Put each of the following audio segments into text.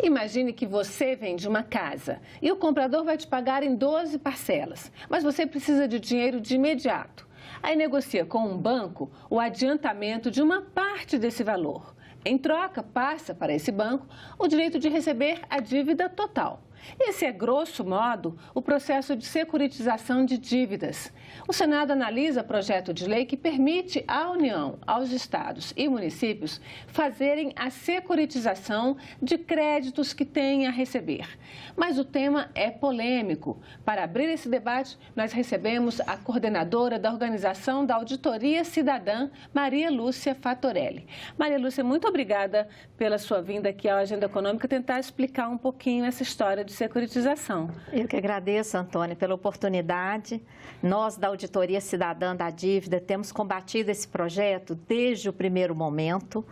Imagine que você vende uma casa e o comprador vai te pagar em 12 parcelas, mas você precisa de dinheiro de imediato. Aí negocia com um banco o adiantamento de uma parte desse valor. Em troca, passa para esse banco o direito de receber a dívida total. Esse é, grosso modo, o processo de securitização de dívidas. O Senado analisa projeto de lei que permite à União, aos estados e municípios fazerem a securitização de créditos que têm a receber. Mas o tema é polêmico. Para abrir esse debate, nós recebemos a coordenadora da Organização da Auditoria Cidadã, Maria Lúcia Fatorelli. Maria Lúcia, muito obrigada pela sua vinda aqui à Agenda Econômica tentar explicar um pouquinho essa história de securitização. Eu que agradeço, Antônia, pela oportunidade. Nós, da Auditoria Cidadã da Dívida, temos combatido esse projeto desde o primeiro momento,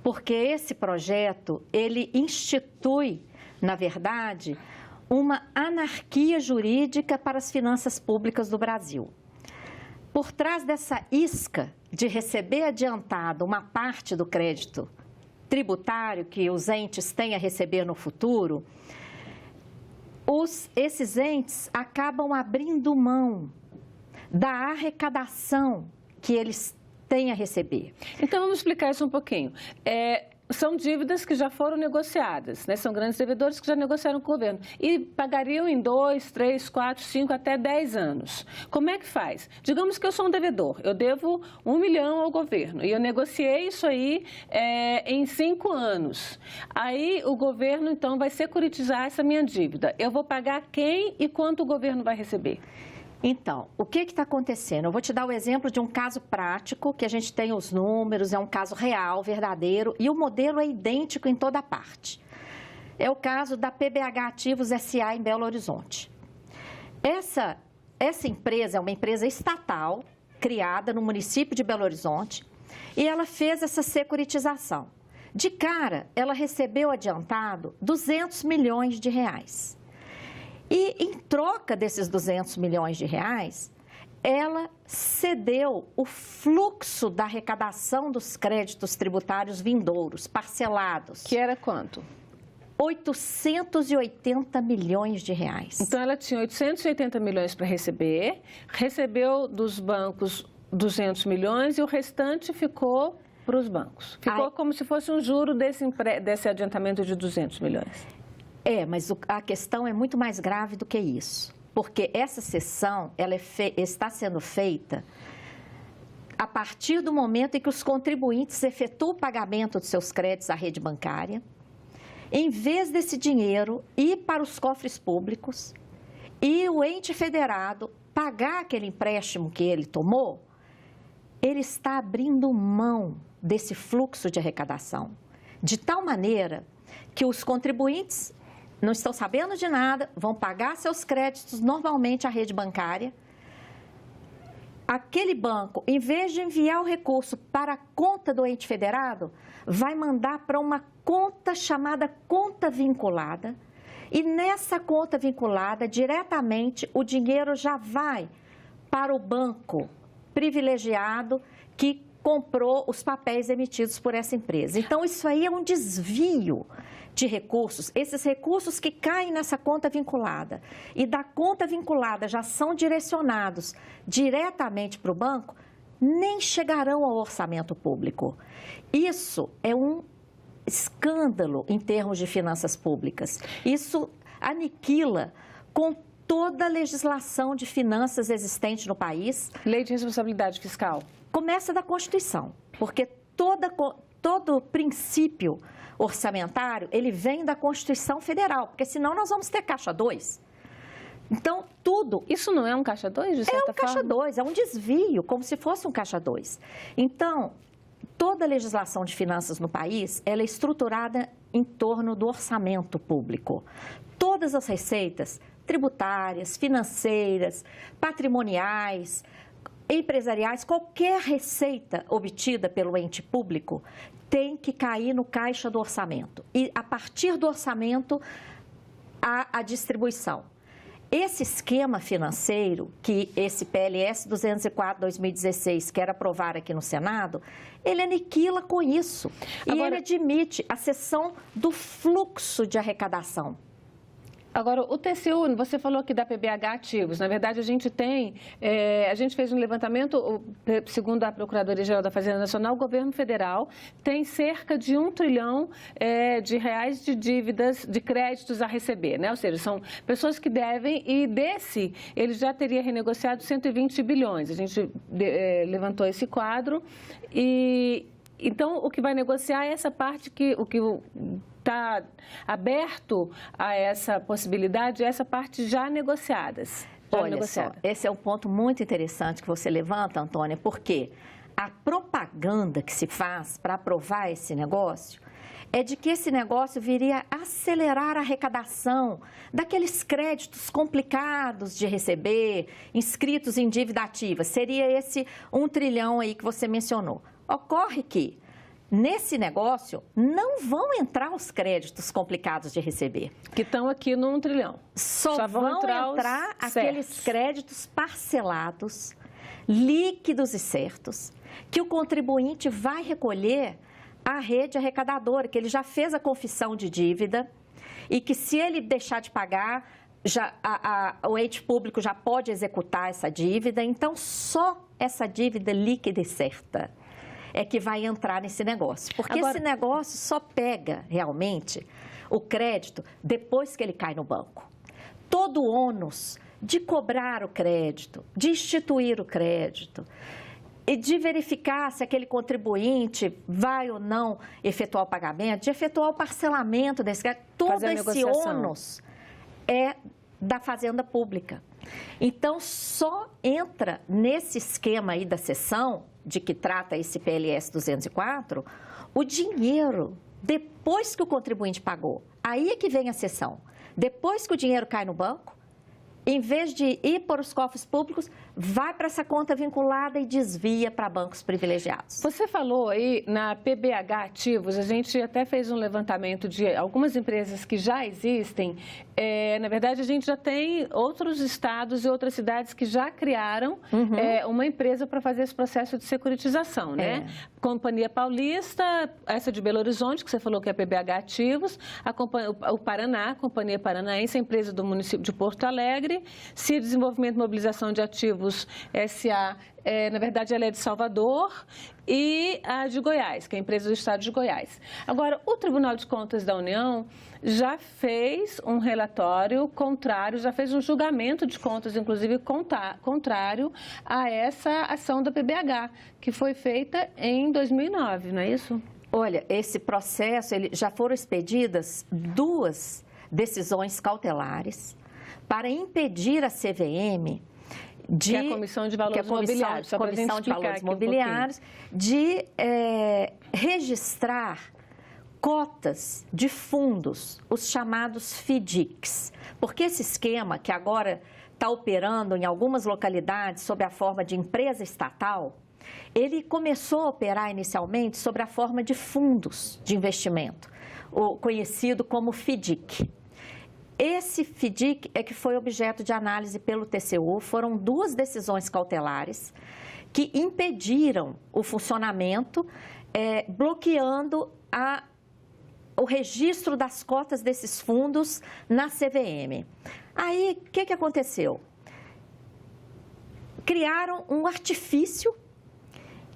porque esse projeto, ele institui, na verdade, uma anarquia jurídica para as finanças públicas do Brasil. Por trás dessa isca de receber adiantado uma parte do crédito tributário que os entes têm a receber no futuro, esses entes acabam abrindo mão da arrecadação que eles têm a receber. Então, vamos explicar isso um pouquinho. São dívidas que já foram negociadas, né? São grandes devedores que já negociaram com o governo e pagariam em 2, 3, 4, 5, até 10 anos. Como é que faz? Digamos que eu sou um devedor, eu devo 1 milhão ao governo e eu negociei isso aí em 5 anos. Aí o governo, então, vai securitizar essa minha dívida. Eu vou pagar quem e quanto o governo vai receber? Então, o que está acontecendo? Eu vou te dar o exemplo de um caso prático, que a gente tem os números, é um caso real, verdadeiro, e o modelo é idêntico em toda parte. É o caso da PBH Ativos S.A. em Belo Horizonte. Essa empresa é uma empresa estatal, criada no município de Belo Horizonte, e ela fez essa securitização. De cara, ela recebeu adiantado 200 milhões de reais. E, em troca desses 200 milhões de reais, ela cedeu o fluxo da arrecadação dos créditos tributários vindouros, parcelados. Que era quanto? 880 milhões de reais. Então, ela tinha 880 milhões para receber, recebeu dos bancos 200 milhões e o restante ficou para os bancos. Ficou como se fosse um juro desse adiantamento de 200 milhões. Mas a questão é muito mais grave do que isso, porque essa cessão está sendo feita a partir do momento em que os contribuintes efetuam o pagamento dos seus créditos à rede bancária, em vez desse dinheiro ir para os cofres públicos e o ente federado pagar aquele empréstimo que ele tomou, ele está abrindo mão desse fluxo de arrecadação, de tal maneira que os contribuintes não estão sabendo de nada, vão pagar seus créditos normalmente à rede bancária. Aquele banco, em vez de enviar o recurso para a conta do ente federado, vai mandar para uma conta chamada conta vinculada. E nessa conta vinculada, diretamente, o dinheiro já vai para o banco privilegiado que comprou os papéis emitidos por essa empresa. Então, isso aí é um desvio de recursos. Esses recursos que caem nessa conta vinculada e da conta vinculada já são direcionados diretamente para o banco, nem chegarão ao orçamento público. Isso é um escândalo em termos de finanças públicas. Isso aniquila com toda a legislação de finanças existente no país. Lei de responsabilidade fiscal. Começa da Constituição, porque todo princípio orçamentário, ele vem da Constituição Federal, porque senão nós vamos ter caixa 2. Então, tudo... Isso não é um caixa 2, de certa forma? É um caixa 2, é um desvio, como se fosse um caixa 2. Então, toda a legislação de finanças no país, ela é estruturada em torno do orçamento público. Todas as receitas tributárias, financeiras, patrimoniais, empresariais, qualquer receita obtida pelo ente público tem que cair no caixa do orçamento. E, a partir do orçamento, há a distribuição. Esse esquema financeiro, que esse PLS 204/2016 quer aprovar aqui no Senado, ele aniquila com isso. E ele admite a cessão do fluxo de arrecadação. Agora, o TCU, você falou aqui da PBH ativos. Na verdade, a gente fez um levantamento, segundo a Procuradoria-Geral da Fazenda Nacional, o governo federal tem cerca de R$1 trilhão de reais de dívidas, de créditos a receber, né? Ou seja, são pessoas que devem e desse ele já teria renegociado 120 bilhões. A gente levantou esse quadro e então o que vai negociar é essa parte está aberto a essa possibilidade, essa parte já negociadas. Olha só, esse é um ponto muito interessante que você levanta, Antônia, porque a propaganda que se faz para aprovar esse negócio é de que esse negócio viria acelerar a arrecadação daqueles créditos complicados de receber, inscritos em dívida ativa. Seria esse R$1 trilhão aí que você mencionou. Ocorre que nesse negócio não vão entrar os créditos complicados de receber. Que estão aqui no R$1 trilhão. Só vão entrar aqueles créditos parcelados, líquidos e certos, que o contribuinte vai recolher à rede arrecadadora, que ele já fez a confissão de dívida e que se ele deixar de pagar, o ente público já pode executar essa dívida. Então, só essa dívida líquida e certa é que vai entrar nesse negócio. Porque esse negócio só pega, realmente, o crédito depois que ele cai no banco. Todo o ônus de cobrar o crédito, de instituir o crédito e de verificar se aquele contribuinte vai ou não efetuar o pagamento, de efetuar o parcelamento desse crédito, todo esse ônus é da Fazenda Pública. Então, só entra nesse esquema aí da cessão, de que trata esse PLS 204, o dinheiro, depois que o contribuinte pagou. Aí é que vem a cessão. Depois que o dinheiro cai no banco, em vez de ir para os cofres públicos, vai para essa conta vinculada e desvia para bancos privilegiados. Você falou aí na PBH Ativos, a gente até fez um levantamento de algumas empresas que já existem. Na verdade, a gente já tem outros estados e outras cidades que já criaram uma empresa para fazer esse processo de securitização, né? Companhia Paulista, essa de Belo Horizonte, que você falou que é a PBH Ativos, o Paraná, a Companhia Paranaense, a empresa do município de Porto Alegre, CIA Desenvolvimento e Mobilização de Ativos S.A., na verdade, ela é de Salvador, e a de Goiás, que é a empresa do estado de Goiás. Agora, o Tribunal de Contas da União já fez um relatório contrário, já fez um julgamento de contas, inclusive contrário a essa ação da PBH, que foi feita em 2009, não é isso? Olha, esse processo, já foram expedidas 2 decisões cautelares para impedir a CVM que é a Comissão de Valores Mobiliários, só para a gente explicar aqui Mobiliários, de registrar cotas de fundos, os chamados FDICs. Porque esse esquema que agora está operando em algumas localidades sob a forma de empresa estatal, ele começou a operar inicialmente sob a forma de fundos de investimento, o conhecido como FDIC. Esse FDIC é que foi objeto de análise pelo TCU, foram 2 decisões cautelares que impediram o funcionamento, bloqueando o registro das cotas desses fundos na CVM. Aí, o que aconteceu? Criaram um artifício,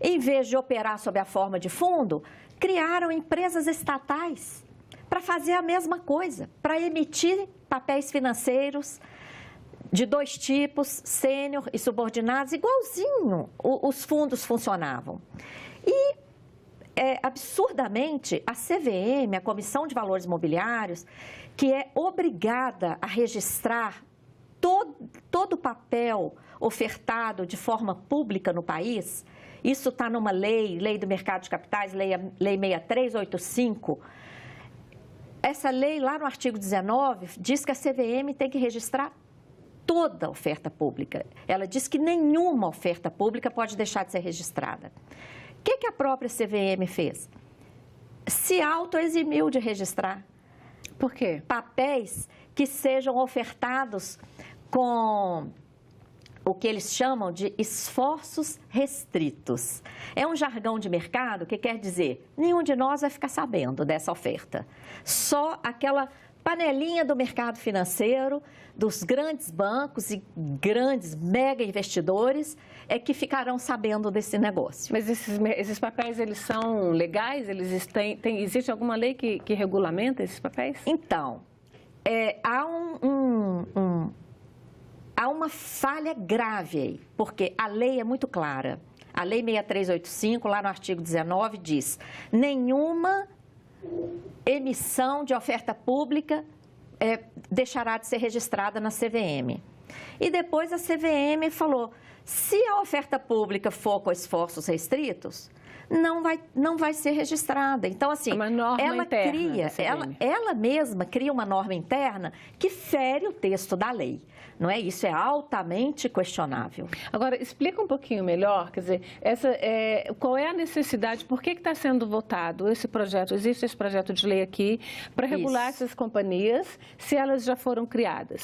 em vez de operar sob a forma de fundo, criaram empresas estatais para fazer a mesma coisa, para emitir papéis financeiros de 2 tipos, sênior e subordinados, igualzinho os fundos funcionavam. E, absurdamente, a CVM, a Comissão de Valores Mobiliários, que é obrigada a registrar todo o papel ofertado de forma pública no país, isso está numa lei do mercado de capitais, lei 6385, essa lei, lá no artigo 19, diz que a CVM tem que registrar toda a oferta pública. Ela diz que nenhuma oferta pública pode deixar de ser registrada. O que a própria CVM fez? Se autoeximiu de registrar. Por quê? Papéis que sejam ofertados com o que eles chamam de esforços restritos. É um jargão de mercado que quer dizer, nenhum de nós vai ficar sabendo dessa oferta. Só aquela panelinha do mercado financeiro, dos grandes bancos e grandes mega investidores é que ficarão sabendo desse negócio. Mas esses papéis, eles são legais? Existe alguma lei que regulamenta esses papéis? Então, há uma falha grave aí, porque a lei é muito clara. A Lei 6385, lá no artigo 19, diz: nenhuma emissão de oferta pública deixará de ser registrada na CVM. E depois a CVM falou, se a oferta pública for com esforços restritos, não vai ser registrada. Então, assim, ela mesma cria uma norma interna que fere o texto da lei. Não é? Isso é altamente questionável. Agora, explica um pouquinho melhor, quer dizer, qual é a necessidade, por que está sendo votado esse projeto, existe esse projeto de lei aqui, para regular essas companhias, se elas já foram criadas?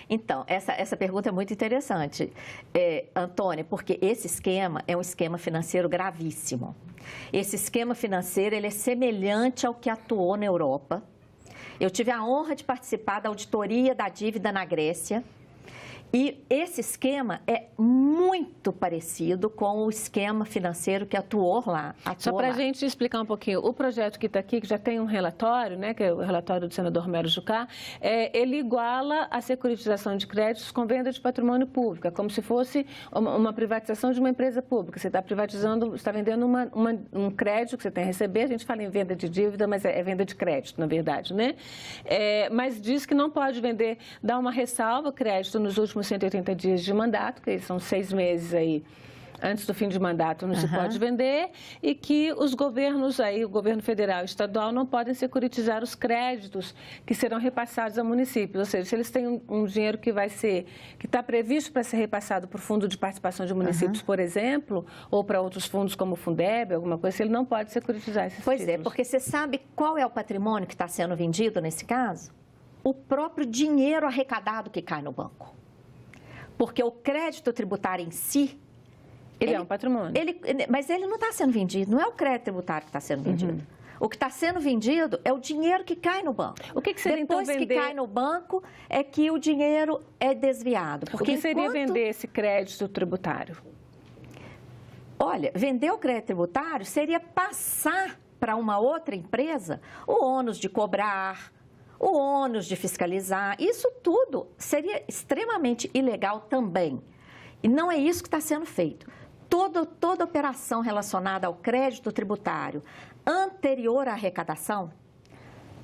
Então, essa pergunta é muito interessante, Antônia, porque esse esquema é um esquema financeiro gravíssimo. Esse esquema financeiro, ele é semelhante ao que atuou na Europa. Eu tive a honra de participar da auditoria da dívida na Grécia e esse esquema é muito parecido com o esquema financeiro que atuou lá. Só para a gente explicar um pouquinho, o projeto que está aqui, que já tem um relatório, né, que é o relatório do senador Melo Jucá, ele iguala a securitização de créditos com venda de patrimônio público, é como se fosse uma privatização de uma empresa pública. Você está privatizando, está vendendo um crédito que você tem a receber, a gente fala em venda de dívida, mas é venda de crédito, na verdade, né? Mas diz que não pode vender, dá uma ressalva, crédito nos últimos 180 dias de mandato, que são 6 meses aí antes do fim de mandato, não se pode vender, e que os governos aí, o governo federal e estadual, não podem securitizar os créditos que serão repassados a municípios. Ou seja, se eles têm um dinheiro que está previsto para ser repassado para o Fundo de Participação de Municípios, por exemplo, ou para outros fundos como o Fundeb, alguma coisa, ele não pode securitizar esses títulos. Pois é, porque você sabe qual é o patrimônio que está sendo vendido nesse caso? O próprio dinheiro arrecadado que cai no banco. Porque o crédito tributário em si... Ele é um patrimônio. Mas ele não está sendo vendido, não é o crédito tributário que está sendo vendido. O que está sendo vendido é o dinheiro que cai no banco. O que seria, depois então, vender... que cai no banco é que o dinheiro é desviado. Porque o que seria vender esse crédito tributário? Olha, vender o crédito tributário seria passar para uma outra empresa o ônus de cobrar, o ônus de fiscalizar. Isso tudo seria extremamente ilegal também. E não é isso que está sendo feito. Toda operação relacionada ao crédito tributário anterior à arrecadação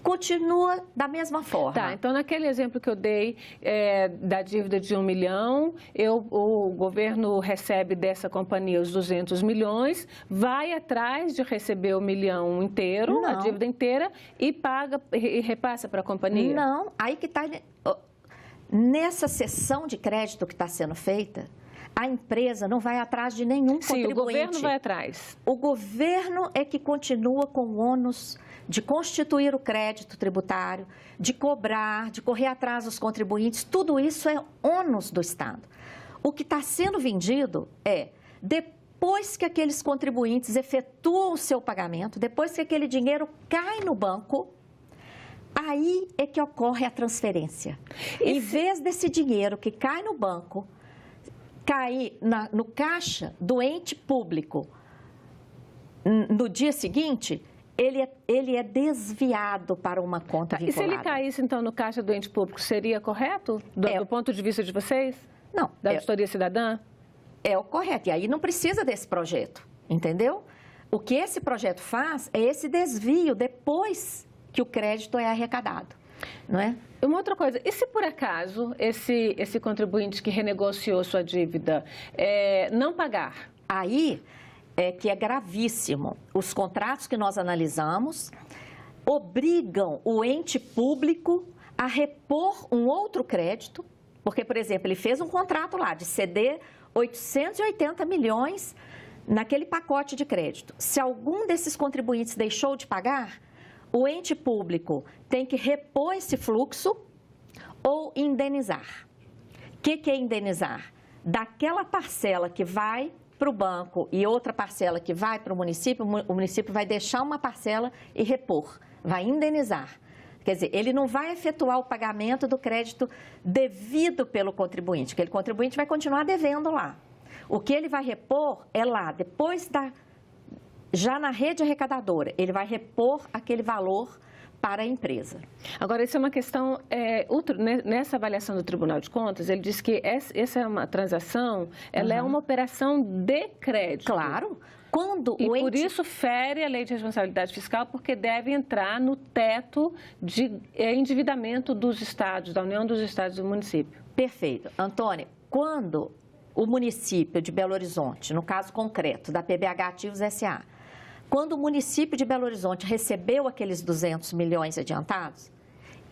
continua da mesma forma. Tá, então naquele exemplo que eu dei da dívida de 1 milhão, o governo recebe dessa companhia os 200 milhões, vai atrás de receber o milhão inteiro, a dívida inteira, e paga e repassa para a companhia? Não, aí que está... Nessa cessão de crédito que está sendo feita, a empresa não vai atrás de nenhum contribuinte. Sim, o governo vai atrás. O governo é que continua com o ônus de constituir o crédito tributário, de cobrar, de correr atrás dos contribuintes. Tudo isso é ônus do Estado. O que está sendo vendido é, depois que aqueles contribuintes efetuam o seu pagamento, depois que aquele dinheiro cai no banco, aí é que ocorre a transferência. Em vez desse dinheiro que cai no banco, cair no caixa do ente público no dia seguinte, ele é desviado para uma conta vinculada. E se ele caísse, então, no caixa do ente público, seria correto? Do ponto de vista de vocês? Não. Da auditoria cidadã? É o correto. E aí não precisa desse projeto, entendeu? O que esse projeto faz é esse desvio depois que o crédito é arrecadado, não é? Uma outra coisa, e se por acaso esse contribuinte que renegociou sua dívida não pagar? Aí é que é gravíssimo. Os contratos que nós analisamos obrigam o ente público a repor um outro crédito, porque, por exemplo, ele fez um contrato lá de ceder 880 milhões naquele pacote de crédito. Se algum desses contribuintes deixou de pagar, o ente público tem que repor esse fluxo ou indenizar. que é indenizar? Daquela parcela que vai para o banco e outra parcela que vai para o município vai deixar uma parcela e repor, vai indenizar. Quer dizer, ele não vai efetuar o pagamento do crédito devido pelo contribuinte, aquele contribuinte vai continuar devendo lá. O que ele vai repor é lá, já na rede arrecadadora, ele vai repor aquele valor para a empresa. Agora, isso é uma questão, nessa avaliação do Tribunal de Contas, ele diz que essa é uma transação, ela é uma operação de crédito. Claro. Por isso fere a lei de responsabilidade fiscal, porque deve entrar no teto de endividamento dos estados, da União dos Estados e do município. Perfeito. Antônia, quando o município de Belo Horizonte, no caso concreto da PBH Ativos S.A., quando o município de Belo Horizonte recebeu aqueles 200 milhões adiantados,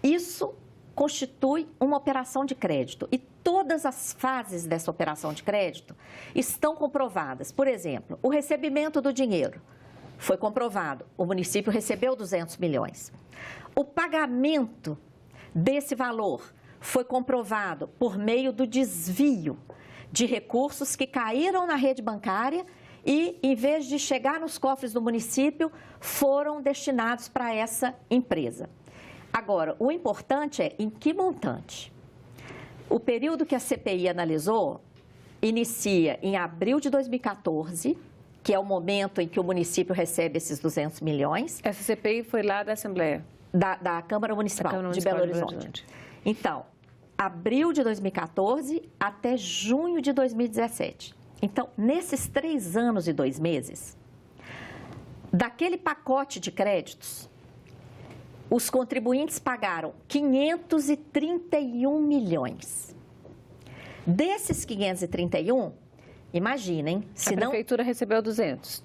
isso constitui uma operação de crédito. E todas as fases dessa operação de crédito estão comprovadas. Por exemplo, o recebimento do dinheiro foi comprovado. O município recebeu 200 milhões. O pagamento desse valor foi comprovado por meio do desvio de recursos que caíram na rede bancária e, em vez de chegar nos cofres do município, foram destinados para essa empresa. Agora, o importante é em que montante. O período que a CPI analisou inicia em abril de 2014, que é o momento em que o município recebe esses 200 milhões. Essa CPI foi lá da Assembleia? Da Câmara Municipal de Belo Horizonte. Então, abril de 2014 até junho de 2017. Então, nesses 3 anos e 2 meses, daquele pacote de créditos, os contribuintes pagaram 531 milhões. Desses 531, imaginem, a prefeitura recebeu 200.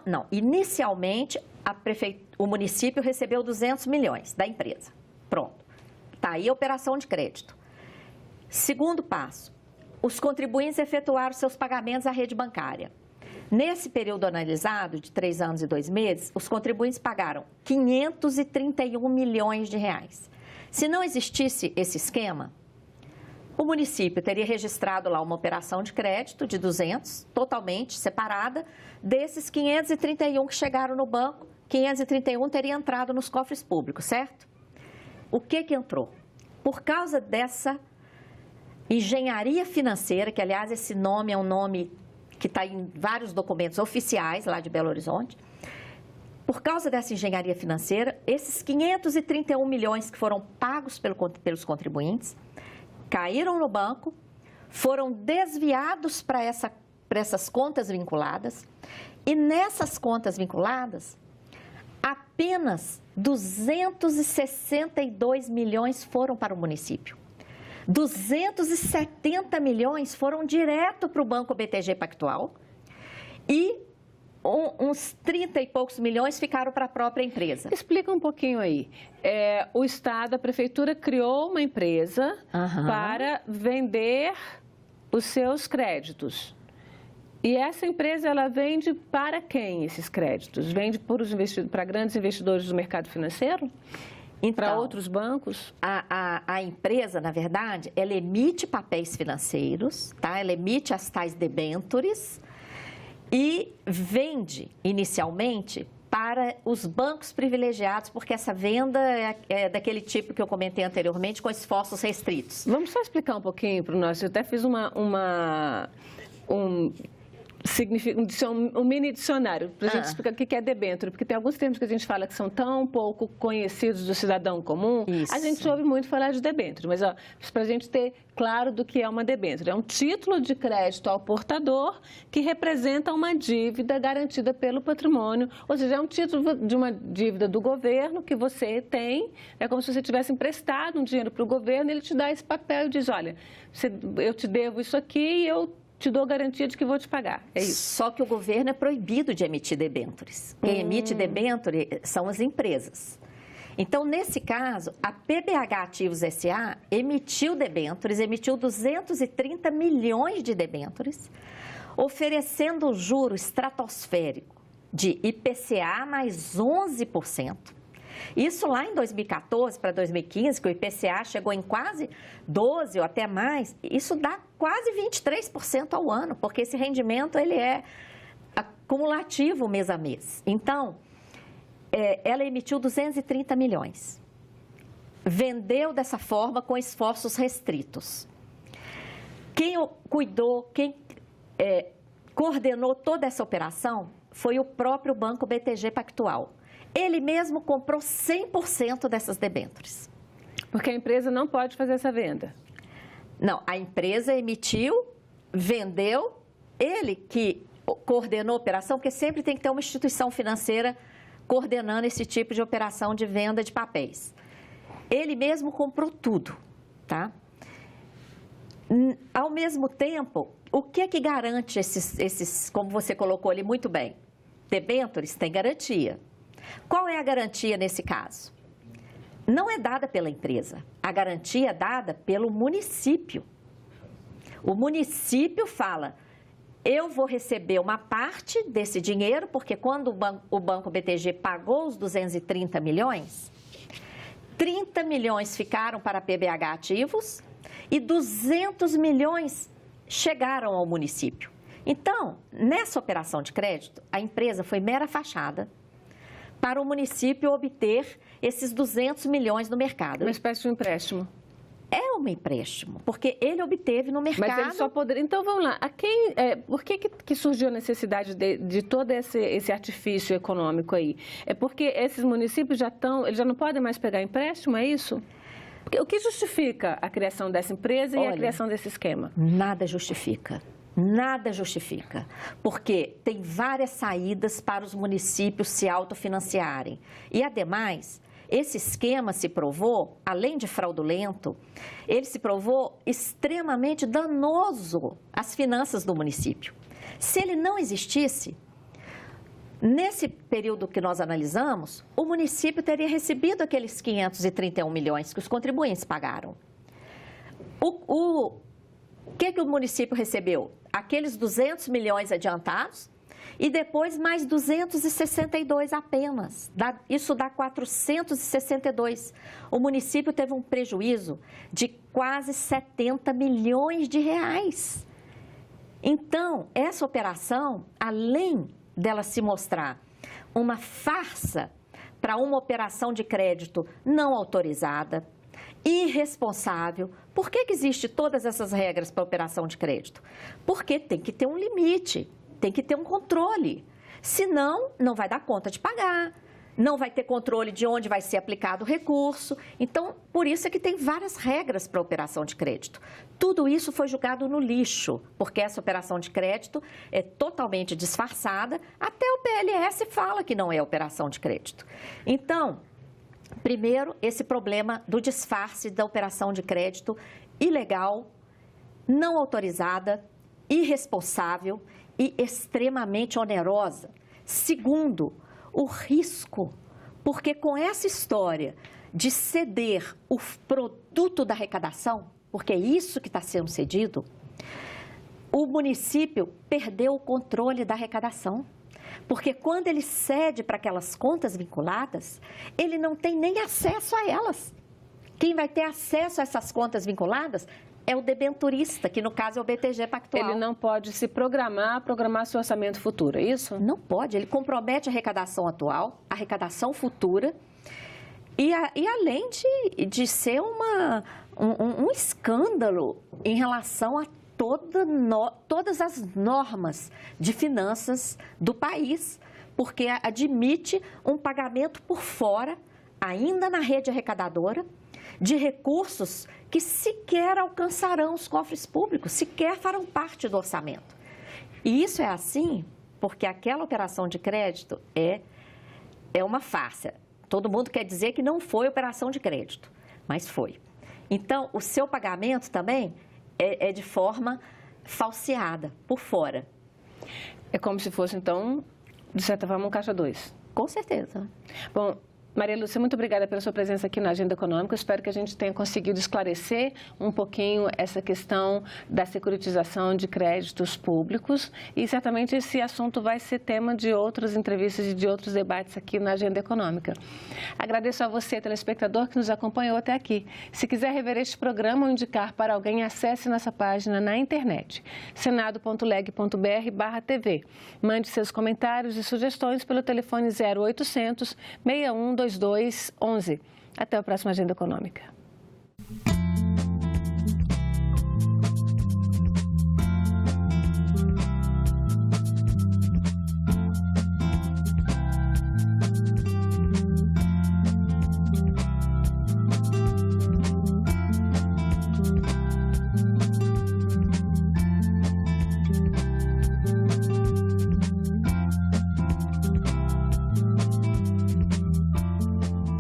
Não. Inicialmente, o município recebeu 200 milhões da empresa. Pronto. Está aí a operação de crédito. Segundo passo, os contribuintes efetuaram seus pagamentos à rede bancária. Nesse período analisado, de 3 anos e 2 meses, os contribuintes pagaram 531 milhões de reais. Se não existisse esse esquema, o município teria registrado lá uma operação de crédito de 200, totalmente separada, desses 531 que chegaram no banco, 531 teria entrado nos cofres públicos, certo? O que entrou? Por causa dessa engenharia financeira, que, aliás, esse nome é um nome que está em vários documentos oficiais lá de Belo Horizonte. Por causa dessa engenharia financeira, esses 531 milhões que foram pagos pelos contribuintes caíram no banco, foram desviados para essas contas vinculadas e nessas contas vinculadas, apenas 262 milhões foram para o município. 270 milhões foram direto para o Banco BTG Pactual e uns 30 e poucos milhões ficaram para a própria empresa. Explica um pouquinho aí. O Estado, a Prefeitura criou uma empresa para vender os seus créditos. E essa empresa, ela vende para quem esses créditos? Vende para grandes investidores do mercado financeiro? Então, para outros bancos? A empresa, na verdade, ela emite papéis financeiros, tá? Ela emite as tais debêntures e vende, inicialmente, para os bancos privilegiados, porque essa venda é daquele tipo que eu comentei anteriormente, com esforços restritos. Vamos só explicar um pouquinho para o nosso... Eu até fiz um mini dicionário, para a gente explicar o que é debênture, porque tem alguns termos que a gente fala que são tão pouco conhecidos do cidadão comum. Isso. A gente ouve muito falar de debênture, mas para a gente ter claro do que é uma debênture. É um título de crédito ao portador que representa uma dívida garantida pelo patrimônio, ou seja, é um título de uma dívida do governo que você tem, é como se você tivesse emprestado um dinheiro para o governo, ele te dá esse papel e diz, olha, eu te devo isso aqui e eu te dou garantia de que vou te pagar. É isso. Só que o governo é proibido de emitir debêntures. Quem emite debênture são as empresas. Então, nesse caso, a PBH Ativos S.A. emitiu debêntures, emitiu 230 milhões de debêntures, oferecendo um juro estratosférico de IPCA mais 11%, Isso lá em 2014 para 2015, que o IPCA chegou em quase 12% ou até mais, isso dá quase 23% ao ano, porque esse rendimento ele é acumulativo mês a mês. Então, ela emitiu 230 milhões. Vendeu dessa forma com esforços restritos. Quem cuidou, quem coordenou toda essa operação foi o próprio Banco BTG Pactual. Ele mesmo comprou 100% dessas debêntures. Porque a empresa não pode fazer essa venda? Não, a empresa emitiu, vendeu, ele que coordenou a operação, porque sempre tem que ter uma instituição financeira coordenando esse tipo de operação de venda de papéis. Ele mesmo comprou tudo, tá? Ao mesmo tempo, o que é que garante esses, como você colocou ali muito bem, debêntures têm garantia. Qual é a garantia nesse caso? Não é dada pela empresa, a garantia é dada pelo município. O município fala, eu vou receber uma parte desse dinheiro, porque quando o Banco BTG pagou os 230 milhões, 30 milhões ficaram para PBH ativos e 200 milhões chegaram ao município. Então, nessa operação de crédito, a empresa foi mera fachada para o município obter esses 200 milhões no mercado. Uma espécie de empréstimo. É um empréstimo, porque ele obteve no mercado... Mas ele só poderia... Então, vamos lá. Por que surgiu a necessidade de todo esse artifício econômico aí? É porque esses municípios eles já não podem mais pegar empréstimo, é isso? Porque o que justifica a criação dessa empresa e a criação desse esquema? Nada justifica. Nada justifica, porque tem várias saídas para os municípios se autofinanciarem. E, ademais, esse esquema se provou, além de fraudulento, ele se provou extremamente danoso às finanças do município. Se ele não existisse, nesse período que nós analisamos, o município teria recebido aqueles 531 milhões que os contribuintes pagaram. O que o município recebeu? Aqueles 200 milhões adiantados e depois mais 262 apenas. Isso dá 462. O município teve um prejuízo de quase 70 milhões de reais. Então, essa operação, além dela se mostrar uma farsa para uma operação de crédito não autorizada, irresponsável. Por que existe todas essas regras para operação de crédito? Porque tem que ter um limite, tem que ter um controle. Senão, não vai dar conta de pagar, não vai ter controle de onde vai ser aplicado o recurso. Então, por isso é que tem várias regras para operação de crédito. Tudo isso foi jogado no lixo, porque essa operação de crédito é totalmente disfarçada. Até o PLS fala que não é operação de crédito. Então, primeiro, esse problema do disfarce da operação de crédito ilegal, não autorizada, irresponsável e extremamente onerosa. Segundo, o risco, porque com essa história de ceder o produto da arrecadação, porque é isso que está sendo cedido, o município perdeu o controle da arrecadação. Porque quando ele cede para aquelas contas vinculadas, ele não tem nem acesso a elas. Quem vai ter acesso a essas contas vinculadas é o debenturista, que no caso é o BTG Pactual. Ele não pode se programar seu orçamento futuro, é isso? Não pode, ele compromete a arrecadação atual, a arrecadação futura, e além de ser um escândalo em relação a todas as normas de finanças do país, porque admite um pagamento por fora, ainda na rede arrecadadora, de recursos que sequer alcançarão os cofres públicos, sequer farão parte do orçamento. E isso é assim porque aquela operação de crédito é uma farsa. Todo mundo quer dizer que não foi operação de crédito, mas foi. Então, o seu pagamento também é de forma falseada, por fora. É como se fosse, então, de certa forma, um caixa 2. Com certeza. Bom, Maria Lúcia, muito obrigada pela sua presença aqui na Agenda Econômica. Espero que a gente tenha conseguido esclarecer um pouquinho essa questão da securitização de créditos públicos e certamente esse assunto vai ser tema de outras entrevistas e de outros debates aqui na Agenda Econômica. Agradeço a você, telespectador, que nos acompanhou até aqui. Se quiser rever este programa ou indicar para alguém, acesse nossa página na internet, senado.leg.br/TV. Mande seus comentários e sugestões pelo telefone 0800 61 2211. Até a próxima Agenda Econômica.